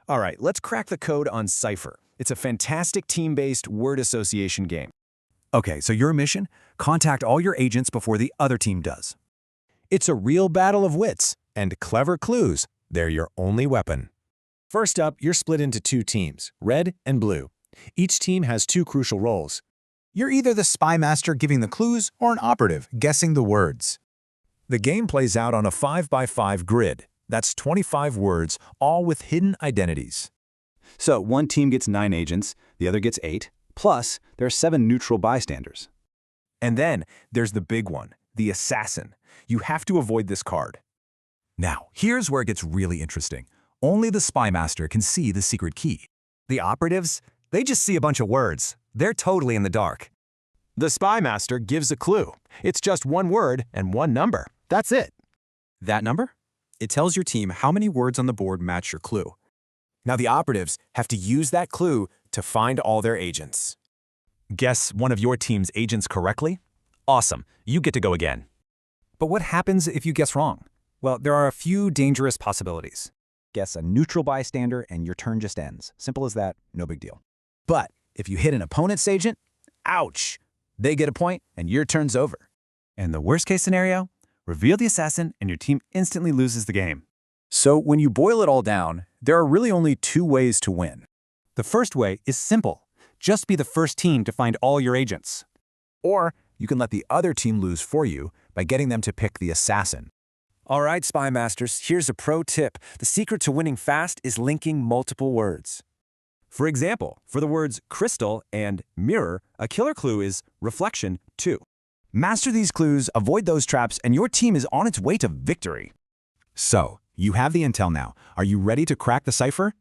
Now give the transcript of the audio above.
All right, let's crack the code on Cipher. It's a fantastic team-based word association game. Okay, so your mission? Contact all your agents before the other team does. It's a real battle of wits, and clever clues, they're your only weapon. First up, you're split into two teams, red and blue. Each team has two crucial roles. You're either the Spymaster giving the clues or an operative guessing the words. The game plays out on a 5x5 grid. That's 25 words, all with hidden identities. So one team gets 9 agents, the other gets 8, plus there are 7 neutral bystanders. And then there's the big one, the assassin. You have to avoid this card. Now, here's where it gets really interesting. Only the Spymaster can see the secret key. The operatives, they just see a bunch of words. They're totally in the dark. The Spymaster gives a clue. It's just one word and one number. That's it. That number? It tells your team how many words on the board match your clue. Now the operatives have to use that clue to find all their agents. Guess one of your team's agents correctly? Awesome, you get to go again. But what happens if you guess wrong? Well, there are a few dangerous possibilities. Guess a neutral bystander and your turn just ends. Simple as that, no big deal. But if you hit an opponent's agent, ouch! They get a point and your turn's over. And the worst case scenario? Reveal the assassin and your team instantly loses the game. So when you boil it all down, there are really only 2 ways to win. The first way is simple. Just be the first team to find all your agents. Or you can let the other team lose for you by getting them to pick the assassin. All right, Spy Masters, here's a pro tip. The secret to winning fast is linking multiple words. For example, for the words crystal and mirror, a killer clue is reflection 2. Master these clues, avoid those traps, and your team is on its way to victory. So, you have the intel now. Are you ready to crack the cipher?